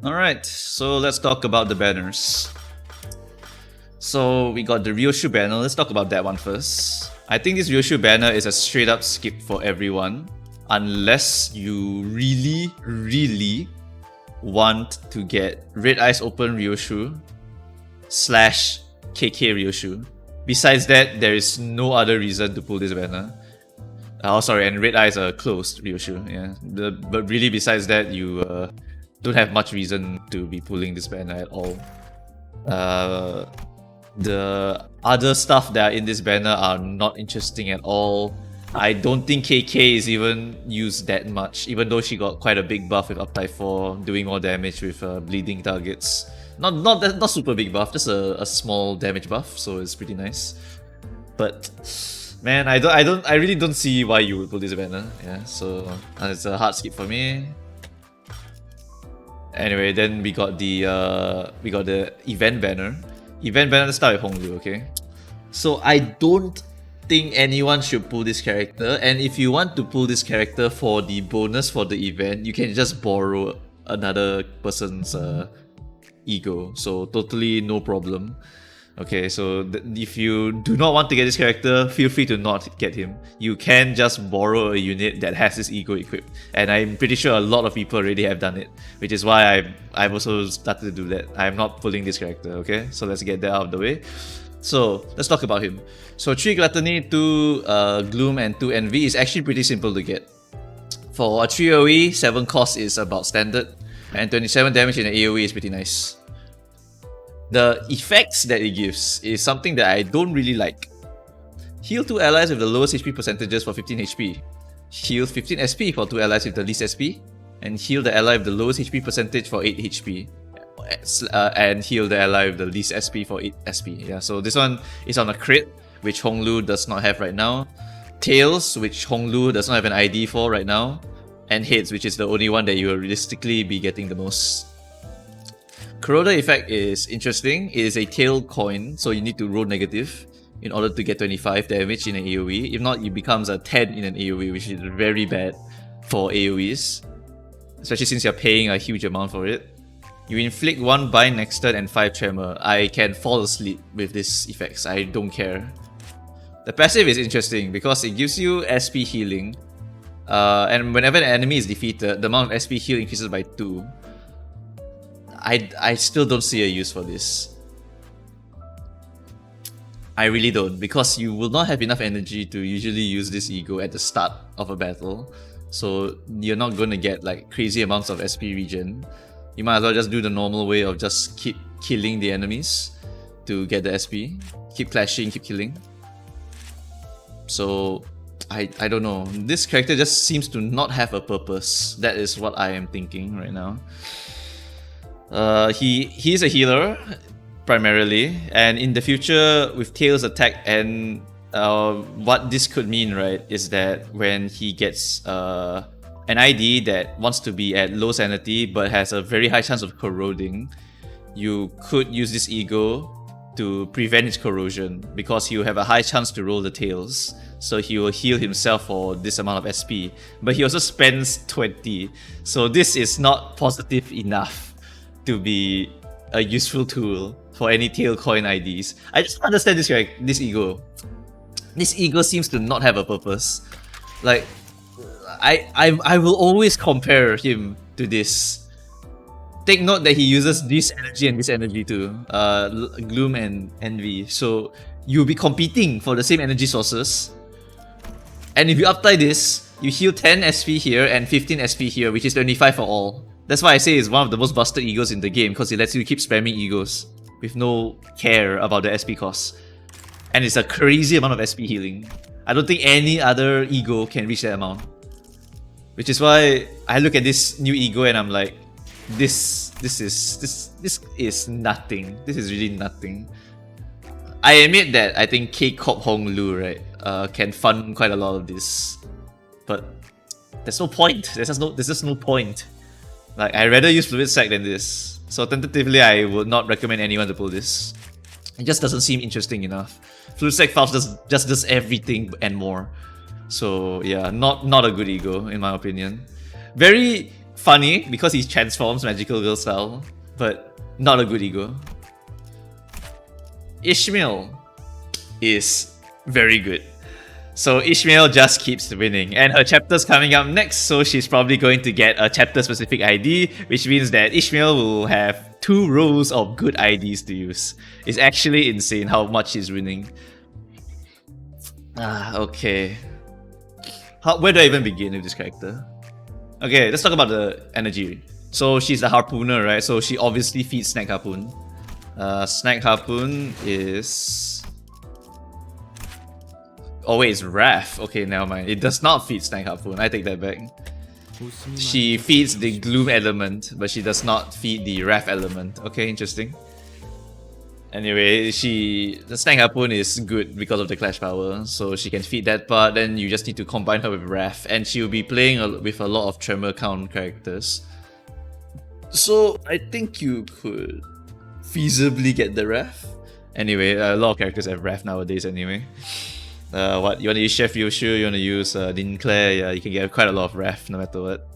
Alright, so let's talk about the banners. So we got the Ryoshu Banner, let's talk about that one first. I think this Ryoshu Banner is a straight up skip for everyone, unless you really want to get Red Eyes Open Ryoshu / KK Ryoshu. Besides that, there is no other reason to pull this banner. Oh, sorry, and Red Eyes are closed Ryoshu, yeah. But really, besides that, you don't have much reason to be pulling this banner at all. The other stuff that are in this banner are not interesting at all. I don't think KK is even used that much, even though she got quite a big buff with Uptype 4, doing more damage with bleeding targets. Not super big buff, just a small damage buff, so it's pretty nice. But man, I really don't see why you would pull this banner. Yeah, so it's a hard skip for me. Anyway, then we got the event banner. Event banner, let's start with Honglu, okay? So I don't think anyone should pull this character, and if you want to pull this character for the bonus for the event, you can just borrow another person's ego, so totally no problem. Okay, so if you do not want to get this character, feel free to not get him. You can just borrow a unit that has this ego equipped, and I'm pretty sure a lot of people already have done it, which is why I've also started to do that. I'm not pulling this character, okay? So let's get that out of the way. So let's talk about him. So 3 Gluttony, 2 Gloom, and 2 Envy is actually pretty simple to get. For a 3 AoE, 7 cost is about standard, and 27 damage in an AoE is pretty nice. The effects that it gives is something that I don't really like. Heal 2 allies with the lowest HP percentages for 15 HP. Heal 15 SP for 2 allies with the least SP. And heal the ally with the lowest HP percentage for 8 HP. And heal the ally with the least SP for 8 SP. Yeah, so this one is on a crit, which Honglu does not have right now. Tails, which Honglu does not have an ID for right now. And Heads, which is the only one that you will realistically be getting the most. Corroder effect is interesting. It is a tail coin, so you need to roll negative in order to get 25 damage in an AoE. If not, it becomes a 10 in an AoE, which is very bad for AoEs, especially since you're paying a huge amount for it. You inflict 1 bind next turn and 5 tremor. I can fall asleep with these effects, I don't care. The passive is interesting because it gives you SP healing, and whenever an enemy is defeated, the amount of SP heal increases by 2. I still don't see a use for this. I really don't, because you will not have enough energy to usually use this ego at the start of a battle. So you're not going to get like crazy amounts of SP regen. You might as well just do the normal way of just keep killing the enemies to get the SP. Keep clashing, keep killing. So I don't know. This character just seems to not have a purpose. That is what I am thinking right now. He's a healer primarily, and in the future with Tails attack, and what this could mean, right, is that when he gets an ID that wants to be at low sanity but has a very high chance of corroding, you could use this ego to prevent its corrosion, because he will have a high chance to roll the Tails, so he will heal himself for this amount of SP, but he also spends 20, so this is not positive enough to be a useful tool for any tail coin IDs. I just understand this ego. This ego seems to not have a purpose. Like, I will always compare him to this. Take note that he uses this energy too, Gloom and Envy. So you'll be competing for the same energy sources. And if you uptie this, you heal 10 SP here and 15 SP here, which is 25 for all. That's why I say it's one of the most busted egos in the game, because it lets you keep spamming egos with no care about the SP cost. And it's a crazy amount of SP healing. I don't think any other ego can reach that amount. Which is why I look at this new ego and I'm like, this is nothing. This is really nothing. I admit that I think K-Corp Honglu, right, can fund quite a lot of this. But there's no point. There's just no point. Like, I'd rather use Fluid Sac than this. So tentatively, I would not recommend anyone to pull this. It just doesn't seem interesting enough. Fluid Sac Faust just does everything and more. So yeah, not a good ego in my opinion. Very funny because he transforms magical girl style, but not a good ego. Ishmael is very good. So Ishmael just keeps winning, and her chapter's coming up next, so she's probably going to get a chapter specific ID, which means that Ishmael will have 2 rows of good IDs to use. It's actually insane how much she's winning. Okay. Where do I even begin with this character? Okay, let's talk about the energy. So she's the harpooner, right? So she obviously feeds Snack Harpoon. Snack Harpoon is... Oh wait, it's Wrath. Okay, never mind. It does not feed Snack Harpoon. I take that back. She feeds the Gloom element, but she does not feed the Wrath element. Okay, interesting. Anyway, the Snack Harpoon is good because of the Clash power, so she can feed that part. Then you just need to combine her with Wrath, and she will be playing with a lot of Tremor count characters. So I think you could feasibly get the Wrath. Anyway, a lot of characters have Wrath nowadays anyway. What, you want to use Chef Ryoshu, you want to use Dinclair, yeah, you can get quite a lot of Wrath no matter what.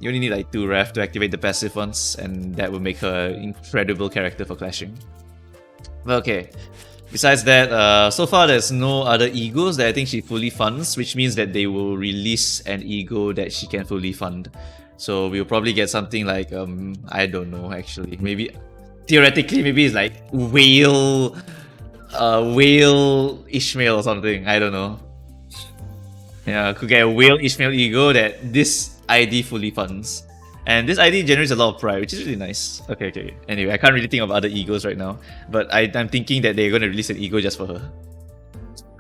You only need like 2 Wrath to activate the passive ones, and that will make her an incredible character for clashing. But okay, besides that, so far there's no other egos that I think she fully funds, which means that they will release an ego that she can fully fund. So we'll probably get something like, I don't know actually, maybe, theoretically maybe it's like Whale Ishmael or something, I don't know. Yeah, could get a Whale Ishmael ego that this ID fully funds. And this ID generates a lot of pride, which is really nice. Okay. Anyway, I can't really think of other egos right now, but I'm thinking that they're going to release an ego just for her.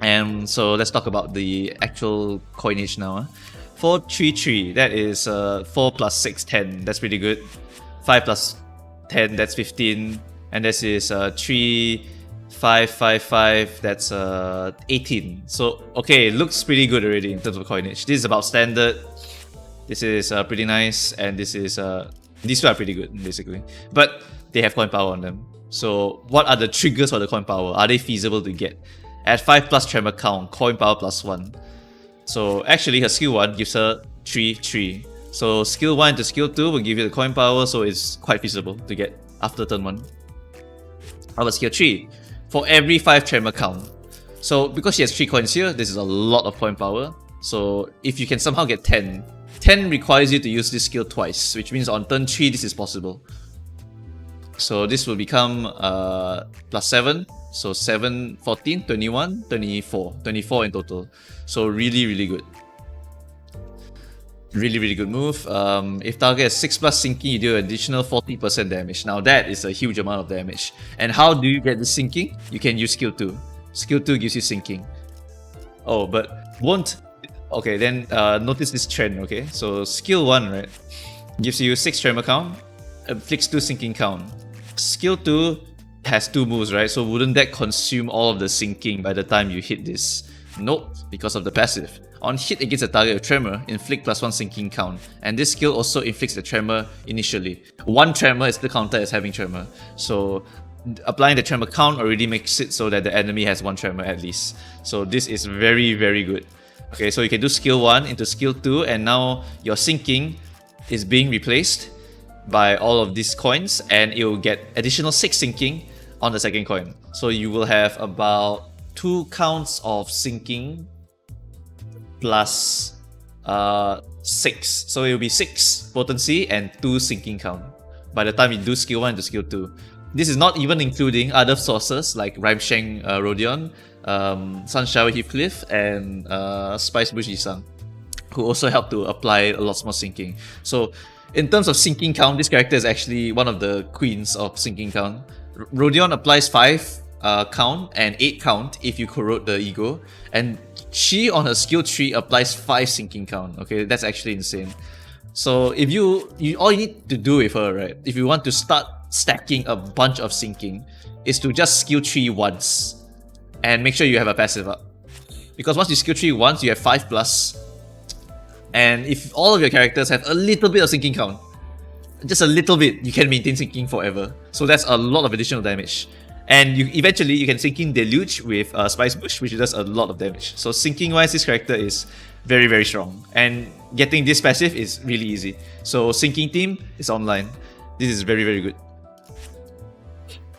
And so let's talk about the actual coinage now. 433, that is 4 plus 6, 10. That's pretty good. 5 plus 10, that's 15. And this is 3, 5, 5, 5, that's 18. So, okay, it looks pretty good already in terms of coinage. This is about standard. This is pretty nice, and this is these two are pretty good basically, but they have coin power on them. So what are the triggers for the coin power? Are they feasible to get? At 5 plus tremor count, coin power plus 1. So actually her skill 1 gives her 3, 3. So skill 1 to skill 2 will give you the coin power, so it's quite feasible to get after turn 1. How about skill 3? For every 5 tremor count. So because she has 3 coins here, this is a lot of coin power. So if you can somehow get 10, 10 requires you to use this skill twice, which means on turn 3 this is possible. So this will become plus 7, so 7, 14, 21, 24. 24 in total. So really good. Really good move. If target has 6 plus sinking, you do an additional 40% damage. Now that is a huge amount of damage. And how do you get the sinking? You can use skill 2. Skill 2 gives you sinking. Oh, but won't... Okay, then notice this trend, okay? So skill 1, right, gives you 6 tremor count, inflicts 2 sinking count. Skill 2 has 2 moves, right? So wouldn't that consume all of the sinking by the time you hit this? Nope, because of the passive. On hit against a target with tremor, inflict plus 1 sinking count. And this skill also inflicts the tremor initially. 1 tremor is still counted as having tremor. So applying the tremor count already makes it so that the enemy has 1 tremor at least. So this is very good. Okay, so you can do skill 1 into skill 2, and now your sinking is being replaced by all of these coins, and it will get additional 6 sinking on the second coin. So you will have about 2 counts of sinking plus 6. So it will be 6 potency and 2 sinking count by the time you do skill 1 to skill 2. This is not even including other sources like Rhymeshang Rodion, Sunshower Heathcliff, and Spice Bush Isang, who also help to apply a lot more sinking. So in terms of sinking count, this character is actually one of the queens of sinking count. Rodion applies 5 count and 8 count if you corrode the ego, and she on her skill 3 applies 5 sinking count. Okay, that's actually insane. So if you all you need to do with her, right, if you want to start stacking a bunch of sinking, is to just skill 3 once and make sure you have a passive up. Because once you skill 3 once, you have 5 plus. And if all of your characters have a little bit of sinking count, just a little bit, you can maintain sinking forever. So that's a lot of additional damage. And eventually you can sinking Deluge with Spice Bush, which does a lot of damage. So sinking wise, this character is very strong. And getting this passive is really easy. So Sinking Team is online. This is very, very good.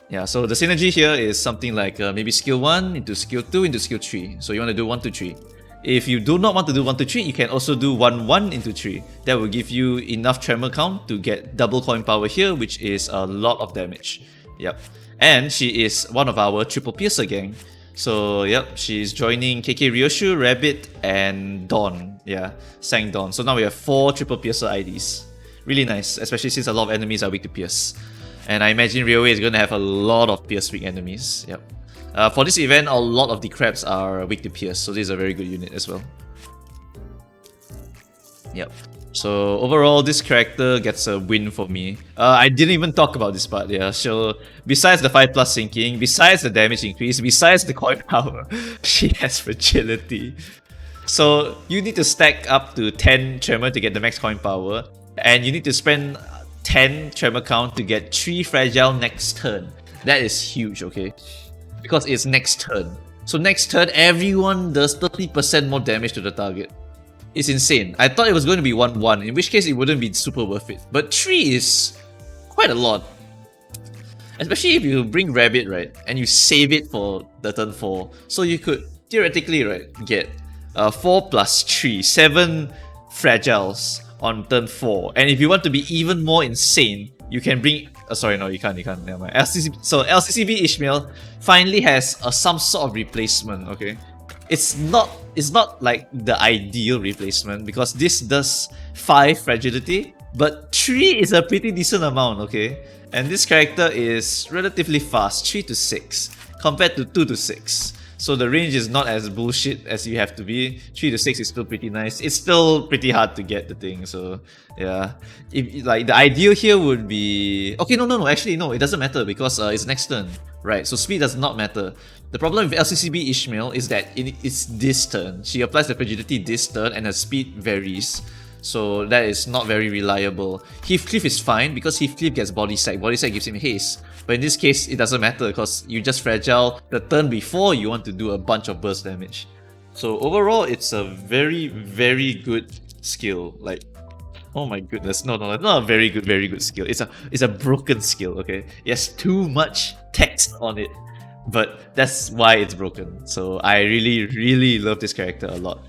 Yeah, so the synergy here is something like maybe skill 1 into skill 2 into skill 3. So you want to do 1, 2, 3. If you do not want to do 1, 2, 3, you can also do 1, 1 into 3. That will give you enough tremor count to get double coin power here, which is a lot of damage. Yep. And she is one of our triple piercer gang. So yep, she's joining KK Ryoshu, Rabbit, and Dawn. Yeah, Sang Dawn. So now we have 4 triple piercer IDs. Really nice, especially since a lot of enemies are weak to pierce. And I imagine Railway is going to have a lot of pierce weak enemies. Yep. For this event, a lot of the crabs are weak to pierce, so this is a very good unit as well. Yep. So overall, this character gets a win for me. I didn't even talk about this part, yeah. So besides the 5+ sinking, besides the damage increase, besides the coin power, she has fragility. So you need to stack up to 10 tremor to get the max coin power, and you need to spend 10 tremor count to get 3 fragile next turn. That is huge, okay? Because it's next turn. So next turn, everyone does 30% more damage to the target. It's insane. I thought it was going to be 1-1, in which case it wouldn't be super worth it. But 3 is quite a lot. Especially if you bring Rabbit, right? And you save it for the turn 4. So you could theoretically, right, get 4 + 3, 7 fragiles on turn 4. And if you want to be even more insane, you can bring... sorry, no, you can't, never mind. So LCCB Ishmael finally has some sort of replacement, okay? It's not like the ideal replacement, because this does 5 fragility, but 3 is a pretty decent amount, okay? And this character is relatively fast, 3 to 6, compared to 2 to 6. So the range is not as bullshit as you have to be. 3 to 6 is still pretty nice. It's still pretty hard to get the thing, so yeah. If like the ideal here would be... Okay, no, actually no, it doesn't matter because it's next turn. Right, so speed does not matter. The problem with LCCB Ishmael is that it's this turn. She applies the fragility this turn and her speed varies. So that is not very reliable. Heathcliff is fine because Heathcliff gets body sack. Body sack gives him haste. But in this case, it doesn't matter because you just fragile the turn before you want to do a bunch of burst damage. So overall, it's a very, very good skill. Like, oh my goodness, no, it's not a very good skill. It's a broken skill, okay? It has too much text on it, but that's why it's broken. So I really love this character a lot.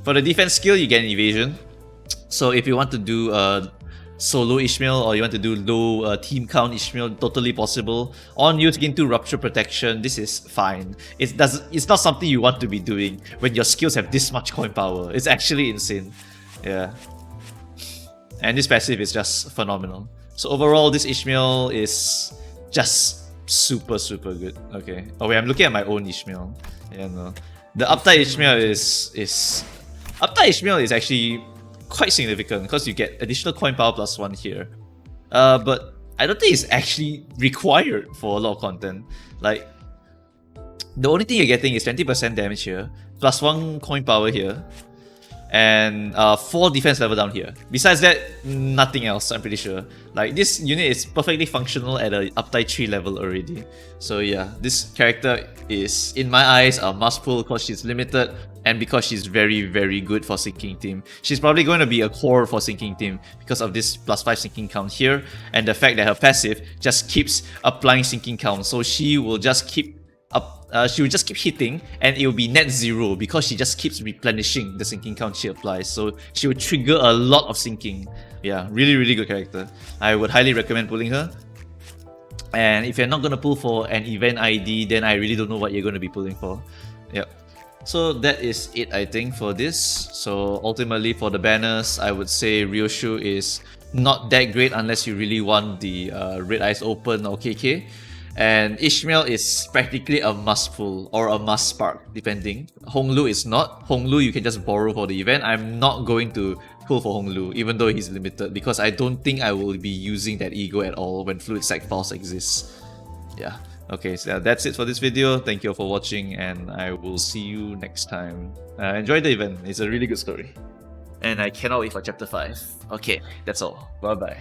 For the defense skill, you get an evasion. So if you want to do solo Ishmael or you want to do low team count Ishmael, totally possible. On you to into rupture protection, this is fine. It's not something you want to be doing when your skills have this much coin power. It's actually insane. Yeah. And this passive is just phenomenal. So overall, this Ishmael is just super good. Okay. Oh wait, I'm looking at my own Ishmael. Yeah, no. The uptight Ishmael is uptight Ishmael is actually quite significant because you get additional coin power +1 here. But I don't think it's actually required for a lot of content. Like, the only thing you're getting is 20% damage here, +1 coin power here, and 4 defense level down here. Besides that, nothing else, I'm pretty sure. Like, this unit is perfectly functional at a uptight 3 level already. So yeah, this character is, in my eyes, a must pull because she's limited and because she's very good for Sinking Team. She's probably going to be a core for Sinking Team because of this +5 sinking count here and the fact that her passive just keeps applying sinking count. So she will just keep hitting and it will be net 0 because she just keeps replenishing the sinking count she applies. So she will trigger a lot of sinking. Yeah, really good character. I would highly recommend pulling her. And if you're not going to pull for an event ID, then I really don't know what you're going to be pulling for. Yep. So that is it, I think, for this. So ultimately for the banners, I would say Ryoshu is not that great unless you really want the Red Eyes Open or KK. And Ishmael is practically a must pull or a must spark, depending. Honglu is not. Honglu you can just borrow for the event. I'm not going to pull for Honglu, even though he's limited, because I don't think I will be using that ego at all when Fluid Sac Pulse exists. Yeah. Okay, so that's it for this video. Thank you all for watching, and I will see you next time. Enjoy the event. It's a really good story. And I cannot wait for chapter 5. Okay, that's all. Bye bye.